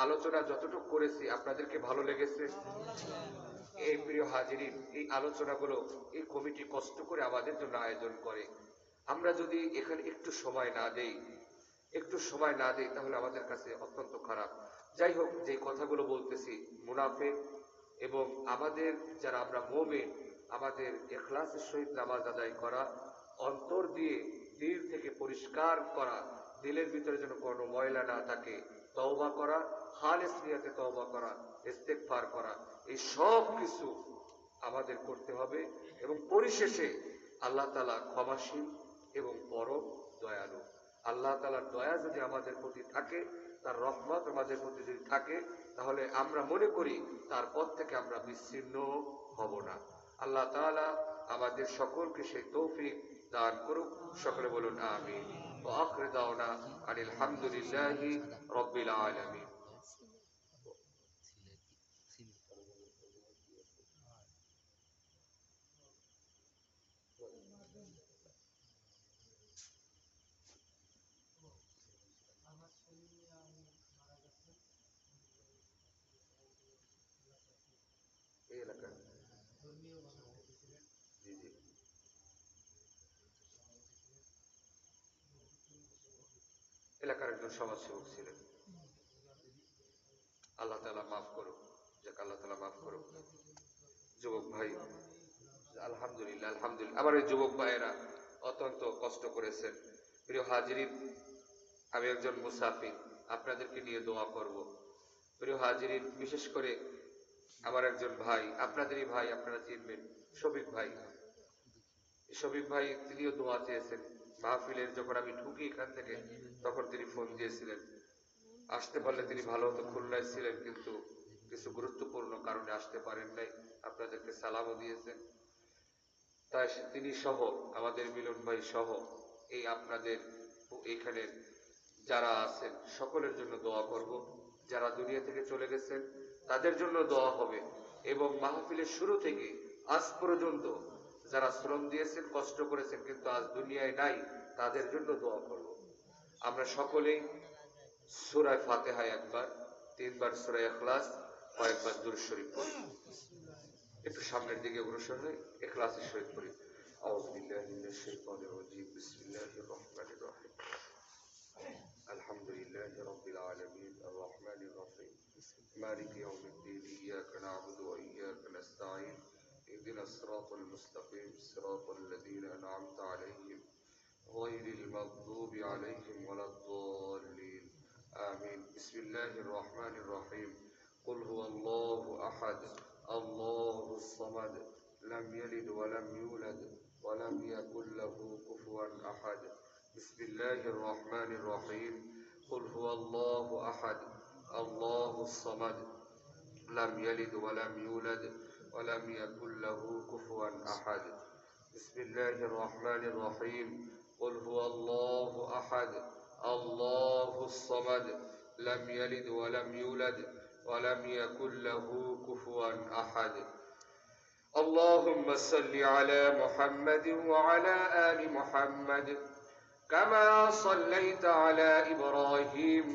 আলোচনা যতটুকু করেছি আপনাদেরকে ভালো লেগেছে? এই প্রিয় হাজিরিন, এই আলোচনাগুলো এই কমিটি কষ্ট করে আমাদের জন্য আয়োজন করে। আমরা যদি এখানে একটু সময় না দেই, তাহলে আমাদের কাছে অত্যন্ত খারাপ। যাই হোক, যে কথাগুলো বলতেছি, মুনাফিক এবং আমাদের যারা আমরা মুমিন, আমাদের ইখলাসের সহিত নামাজ আদায় করা, অন্তর দিয়ে দিল থেকে পরিষ্কার করা, দিলের ভিতরে যেন কোনো ময়লা না থাকে, তওবা করা, খালিস নিয়তে তওবা করা, ইস্তেগফার করা, এই সব কিছু আমাদের করতে হবে। এবং পরিশেষে আল্লাহ তাআলা ক্ষমাশীল এবং পরম দয়ালু। আল্লাহ তাআলার দয়া যদি আমাদের প্রতি থাকে, তার রহমত আমাদের প্রতি যদি থাকে, তাহলে আমরা মনে করি তার পথ থেকে আমরা বিচ্ছিন্ন হব না। আল্লাহ তাআলা আমাদের সকলকে সেই তৌফিক দান করুক। সকলে বলুন আমিন। ওয়া আখিরু দাওয়ানা আনিল হামদুলিল্লাহি রাব্বিল আলামিন। এই এলাকার জি জি এলাকার একজন সমাজসেবক ছিলেন। আল্লাহ তাআলা মাফ করুক, যাক আল্লাহ তাআলা মাফ করুক। যুবক ভাই, আলহামদুলিল্লাহ আলহামদুলিল্লাহ, আমার এই যুবক ভাইয়েরা অত্যন্ত কষ্ট করেছেন। প্রিয় হাজিরিন, আমি একজন মুসাফির, আপনাদেরকে নিয়ে দোয়া করব। প্রিয় হাজিরিন, বিশেষ করে আমার একজন ভাই, আপনাদেরই ভাই, আপনারা চিনবেন, শফিক ভাই। শফিক ভাই তিনিও দোয়া চেয়েছেন। মাহফিলের যখন আমি ঢুকি এখান থেকে, তখন তিনি ফোন দিয়েছিলেন। আসতে পারলে তিনি ভালো হতো, খুলনায় ছিলেন, কিন্তু কিছু গুরুত্বপূর্ণ কারণে আসতে পারেন নাই। আপনাদেরকে সালামও দিয়েছেন। তাই তিনি সহ, আমাদের মিলন ভাই সহ, এই আপনাদের এখানে যারা আছেন সকলের জন্য দোয়া করব। যারা দুনিয়া থেকে চলে গেছেন তাদের জন্য দোয়া হবে। এবং মাহফিলের শুরু থেকে আজ পর্যন্ত যারা শ্রম দিয়েছেন, কষ্ট করেছেন, কিন্তু আজ দুনিয়ায় নাই, তাদের জন্য দোয়া করব। আমরা সকলেই সূরা ফাতিহা একবার, 3 বার সূরা ইখলাস, কয়েকবার দুরূদ শরীফ পড়ি। একটু সামনের দিকে অগ্রসর হয়ে ইখলাসের সহিত পড়ি। আউযু বিল্লাহি মিনাশ শাইতানির রাজীম। বিসমিল্লাহির রহমানির রহিম। আলহামদুলিল্লাহি রাব্বিল আলামিন আর রহমানির রহিম মালিকি ইয়াউমিদ্দিন ইয়্যাকা না'বুদু ওয়া ইয়্যাকা নাস্তাঈন ইহদিনাস সিরাতাল মুস্তাকিম সিরাতাল লাযীনা আন'আমতা আলাইহিম গায়রিল মাগদুবি আলাইহিম ওয়ালাদ-দাল্লিন আমিন। বিসমিল্লাহির রহমানির রহিম। قل هو الله أحد الله الصمد لم يلد ولم يولد ولم يكن له كفوا أحد بسم الله الرحمن الرحيم قل هو الله أحد الله الصمد لم يلد ولم يولد ولم يكن له كفوا أحد بسم الله الرحمن الرحيم قل هو الله أحد الله الصمد لم يلد ولم يولد ولم يكن له كفوا أحد اللهم صل على محمد وعلى آل محمد كما صليت على إبراهيم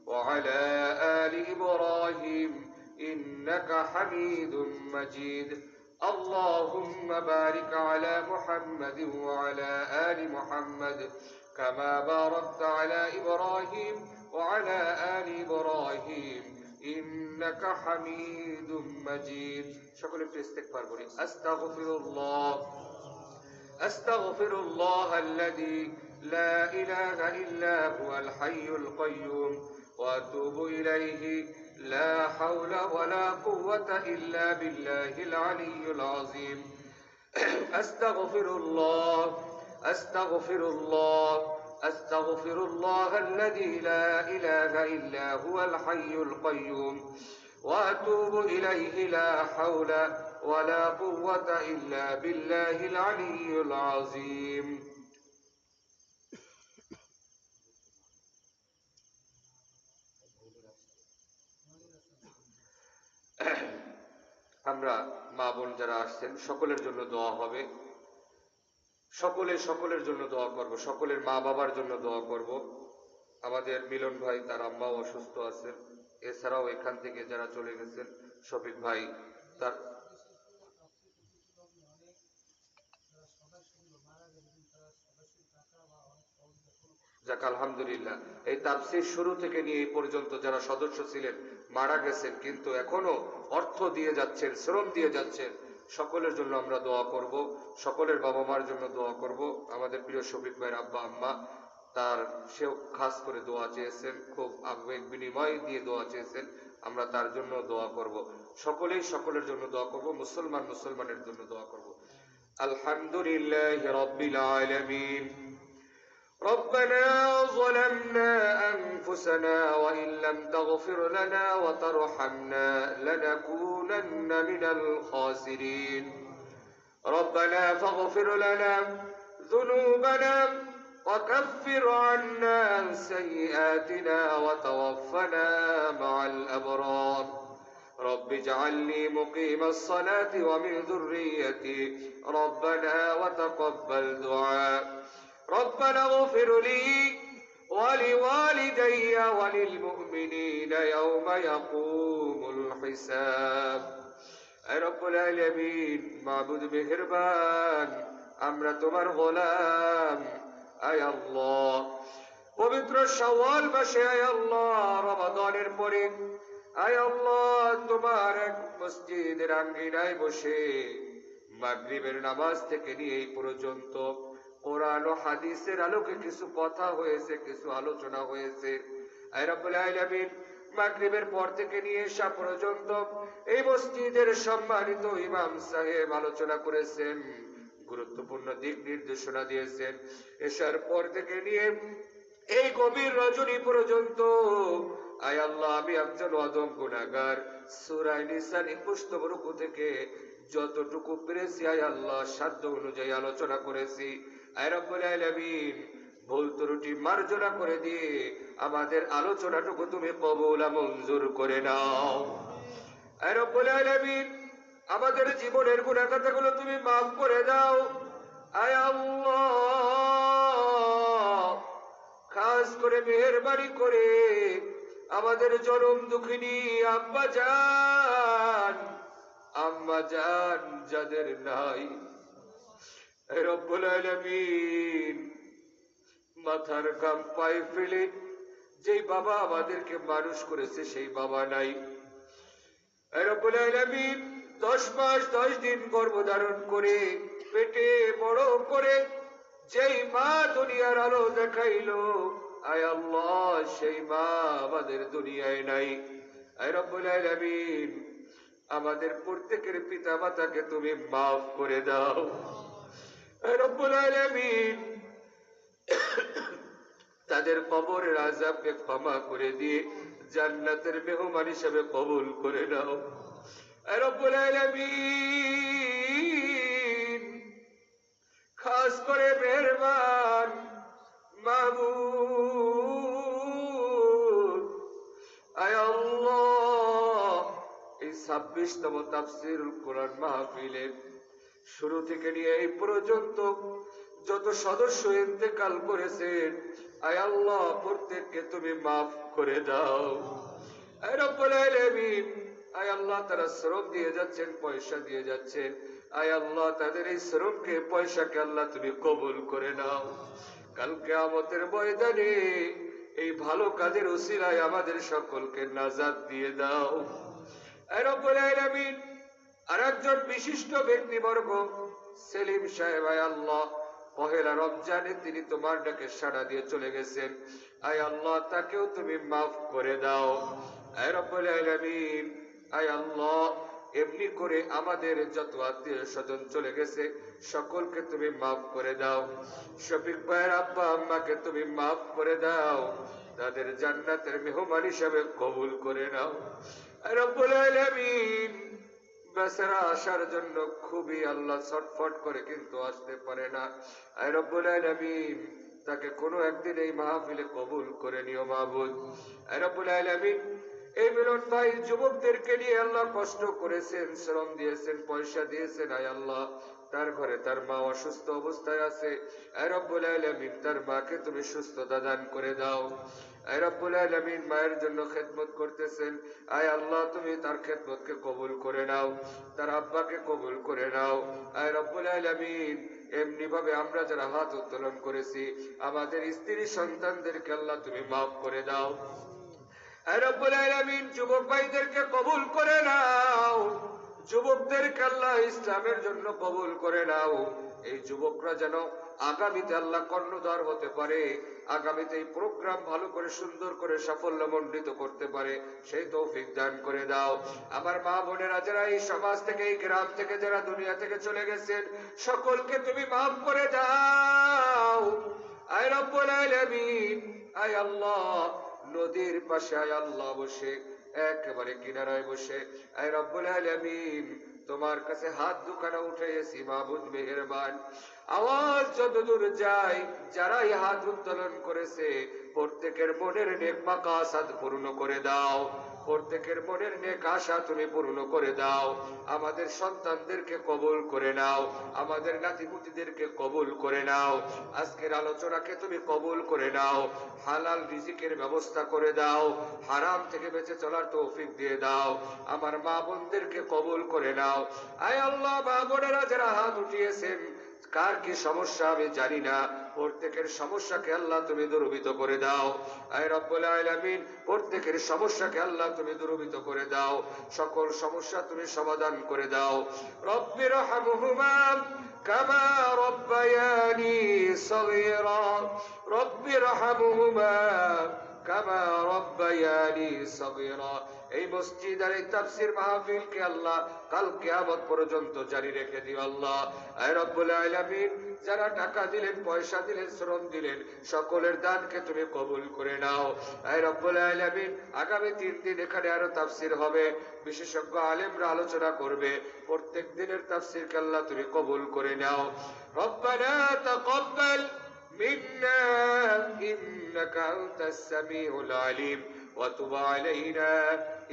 وعلى آل إبراهيم إنك حميد مجيد اللهم بارك على محمد وعلى آل محمد كما باركت على إبراهيم وعلى آل إبراهيم إنك حميد مجيد সকলে একটু ইস্তেগফার করি। أستغفر الله الذي لا إله إلا هو الحي القيوم وأتوب إليه لا حول ولا قوة إلا بالله العلي العظيم أستغفر الله الذي لا إله إلا هو الحي القيوم وأتوب إليه لا حول ولا قوة إلا بالله العلي العظيم আমরা মা বোন যারা আসছেন সকলের জন্য দোয়া হবে। সকলের জন্য দোয়া করব, সকলের মা বাবার জন্য দোয়া করব। আমাদের মিলন ভাই তার আম্মাও অসুস্থ আছেন, এছাড়াও এখান থেকে যারা চলে গেছেন শফিক ভাই তার যাক আলহামদুলিল্লাহ। এই তাফসীর শুরু থেকে নিয়ে এই পর্যন্ত যারা সদস্য ছিলেন মারা গেছেন কিন্তু এখনো অর্থ দিয়ে যাচ্ছেন, শ্রম দিয়ে যাচ্ছেন, সকলের জন্য আমরা দোয়া করব, সকলের বাবা মার জন্য দোয়া করব। আমাদের প্রিয় শফিক ভাইয়ের আব্বা আম্মা তার সেও খাস করে দোয়া চেয়েছেন, খুব আবেগ বিনিময় দিয়ে দোয়া চেয়েছেন, আমরা তার জন্য দোয়া করব। সকলেই সকলের জন্য দোয়া করব, মুসলমান মুসলমানের জন্য দোয়া করব। আলহামদুলিল্লাহি রাব্বিল আলামিন। ربنا ظلمنا أنفسنا وإن لم تغفر لنا وترحمنا لنكونن من الخاسرين ربنا فاغفر لنا ذنوبنا وكفر عنا سيئاتنا وتوفنا مع الأبرار رب اجعلني مقيم الصلاة ومن ذريتي ربنا وتقبل دعاء ربنا اغفر لي ولوالدي وللمؤمنين يوم يقوم الحساب اے رب العالمین معبود মেহেরবান আমরা তোমার গোলাম আয় আল্লাহ পবিত্র শাওয়াল মাসে আয় আল্লাহ রমাদানের পরে আয় আল্লাহ তোমার এক মসজিদের আঙ্গিনায় বসে মাগরিবের নামাজ থেকে নিয়ে এই পর্যন্ত কোরআন ও হাদিসের আলোকে কিছু কথা হয়েছে, কিছু আলোচনা হয়েছে। আয় রব্বুল আলামিন মাগরিবের পর থেকে নিয়ে এসা পর্যন্ত এই মসজিদের সম্মানিত ইমাম সাহেব আলোচনা করেছেন, গুরুত্বপূর্ণ দিক নির্দেশনা দিয়েছেন। এশার পর থেকে নিয়ে এই গভীর রজনী পর্যন্ত আয় আল্লাহ আমি একজন অদম গুনাহগার, সূরা নিসার 21 নম্বর রুকু থেকে যতটুকু পেরেছি আয় আল্লাহ সাধ্য অনুযায়ী আলোচনা করেছি। আয় রব্বুল আলামিন ভুল ত্রুটি মার্জনা করে দিয়ে আমাদের আলোচনাটুকু তুমি কবুল মঞ্জুর করে নাও। আয় রব্বুল আলামিন আমাদের জীবনের গুনাহ খাতাগুলো তুমি মাফ করে দাও। আয় আল্লাহ খাস করে মেহেরবানি করে আমাদের জনম দুঃখিনী আব্বা জান যাদের নাই রব্বুল আলামিন মাথার ঘাম পায়ে ফেলে যেই বাবা আমাদেরকে মানুষ করেছে সেই বাবা নাই রব্বুল আলামিন 10 মাস 10 দিন গর্ভধারণ করে পেটে বড় করে যেই মা দুনিয়ার আলো দেখাইলো আয় আল্লাহ সেই মা আমাদের দুনিয়ায় নাই। আয় রব্বুল আলামিন আমাদের প্রত্যেকের পিতা মাতাকে তুমি মাফ করে দাও। আয় রব্বুল আলামিন তাদের কবরের আযাবকে ক্ষমা করে দিয়ে জান্নাতের মেহমান হিসেবে কবুল করে নাও। আয় রব্বুল আলামিন খাস করে মেহেরবান মাবুদ আয় আল্লাহ এই 26তম তাফসীরুল কোরআন মাহফিলের শুরু থেকে নিয়ে এই পর্যন্ত যত সদস্য ইন্তেকাল করেছেন আয় আল্লাহ প্রত্যেককে তুমি মাফ করে দাও। আয় রব্বুল আলামিন আয় আল্লাহ তারা শ্রম দিয়ে যাচ্ছেন, পয়সা দিয়ে যাচ্ছেন, আয় আল্লাহ তাদের এই শ্রমকে পয়সাকে আল্লাহ তুমি কবুল করে নাও। কাল কিয়ামতের ময়দানে এই ভালো কাজের উসিলায় আমাদের সকলকে নাজাত দিয়ে দাও। আয় রব্বুল আলামিন আরেকজন বিশিষ্ট ব্যক্তিবর্গ সেলিম সাহেব আয় আল্লাহ পহেলা রমজানে তিনি তোমার ডাকে সাড়া দিয়ে চলে গেছেন, আয় আল্লাহ তাকেও তুমি মাফ করে দাও। আয় রব্বুল আলামিন আয় আল্লাহ এমনি করে আমাদের যত আত্মীয় স্বজন চলে গেছে সকলকে তুমি মাফ করে দাও। শফিক ভাইয়ের আব্বা আম্মাকে তুমি মাফ করে দাও, তাদের জান্নাতের মেহমান হিসেবে কবুল করে নাও। আয় রব্বুল আলামিন বেচারা আসার জন্য খুবই আল্লাহ ছটফট করে কিন্তু আসতে পারে না। আয় রব্বুল আলামিন তাকে কোনো একদিন এই মাহফিলে কবুল করে নিও মাবুদ। আয় রব্বুল আলামিন এই মিলন ভাই যুবকদেরকে নিয়ে আল্লাহ কষ্ট করেছেন, শ্রম দিয়েছেন, পয়সা দিয়েছেন, আয় আল্লাহ তার ঘরে তার মা অসুস্থ অবস্থায় আছে, আয় রব্বুল আলামিন তার মাকে তুমি সুস্থতা দান করে দাও। আয় রব্বুল আলামিন মায়ের জন্য খেদমত করতেছেন, আয় আল্লাহ তুমি তার খেদমতকে কবুল করে নাও, তার আব্বাকে কবুল করে নাও। আয় রব্বুল আলামিন এমনি ভাবে আমরা যারা হাত উত্তোলন করেছি আমাদের স্ত্রী সন্তানদেরকে আল্লাহ তুমি মাফ করে দাও। আয় রব্বুল আলামিন যুবক ভাইদেরকে কবুল করে নাও, যুবকদেরকে আল্লাহ ইসলামের জন্য কবুল করে নাও। এই যুবকরা যেন আগামীতে আল্লাহ কর্ণধার হতে পারে, আগামীতে এই প্রোগ্রাম ভালো করে সুন্দর করে সাফল্যমণ্ডিত করতে পারে, সেই তৌফিক দান করে দাও। আমার মা বোনেরা যারা এই সমাজ থেকে এই গ্রাম থেকে যারা দুনিয়া থেকে চলে গেছেন সকলকে তুমি মাফ করে দাও। আয় রব্বুল আলামিন, আয় আল্লাহ নদীর পাশে আয় আল্লাহ বসে একেবারে কিনারায় বসে আয় রব্বুল আলামিন তোমার কাছে হাত দুখানা উঠাইছি মাবুদ মেহেরবান। আওয়াজ যতদূর যায় যারা এই হাত উত্তোলন করেছে প্রত্যেকের মনের নেক মাকাসাদ পূর্ণ করে দাও, প্রত্যেকের মনের নেক আশা তুমি পূর্ণ করে দাও। আমাদের সন্তানদেরকে কবুল করে নাও, আমাদের নাতিপুতিদেরকে কবুল করে নাও। আজকের আলোচনাকে তুমি কবুল করে নাও, হালাল রিজিকের ব্যবস্থা করে দাও, হারাম থেকে বেঁচে চলার তৌফিক দিয়ে দাও। আমার মা বোনদেরকে কবুল করে নাও। আয় আল্লাহ মা বোনেরা যারা হাত উঠিয়েছেন কার কি সমস্যা আমি জানি না, প্রত্যেকের সমস্যাকে আল্লাহ তুমি দূরীভূত করে দাও। আয় রব্বুল আলামিন প্রত্যেকের সমস্যাকে আল্লাহ তুমি দূরীভূত করে দাও, সকল সমস্যা তুমি সমাধান করে দাও। রব্বির রহমহুমা কামা রব্বায়ানি সগীরা, রব্বির রহমহুমা কামা রব্বায়ানি সগীরা। এই মসজিদ আর এই তাফসীর মাহফিলকে আল্লাহ কাল কিয়ামত পর্যন্ত জারি রেখে দিও আল্লাহ। আয় রব্বুল আলামিন যারা টাকা দিলেন, পয়সা দিলেন, শ্রম দিলেন, সকলের দানকে তুমি কবুল করে নাও। আয় রব্বুল আলামিন আগামী 3 দিন এখানে আরো তাফসীর হবে, বিশেষজ্ঞ আলেমরা আলোচনা করবে, প্রত্যেক দিনের তাফসীরকে আল্লাহ তুমি কবুল করে নাও। রব্বানা তাকাব্বাল মিন্না ইন্নাকা আনতাস সামিউল আলিম وتب علينا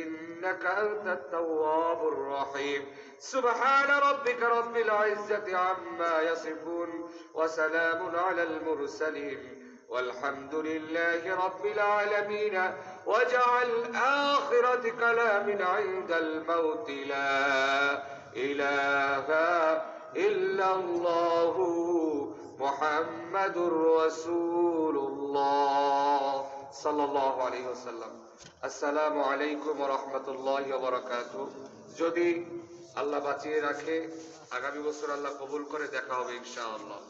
إنك أنت التواب الرحيم. سبحان ربك رب العزة عما يصفون وسلام على المرسلين والحمد لله رب العالمين. واجعل آخرة كلامنا عند الموت لا إله إلا الله محمد رسول الله সাল্লাল্লাহু আলাইহি ওয়াসাল্লাম। আসসালামু আলাইকুম ওয়া রাহমাতুল্লাহি ওয়া বারাকাতুহু। যদি আল্লাহ বাঁচিয়ে রাখে আগামী বছর আল্লাহ কবুল করে দেখা হবে ইনশাআল্লাহ।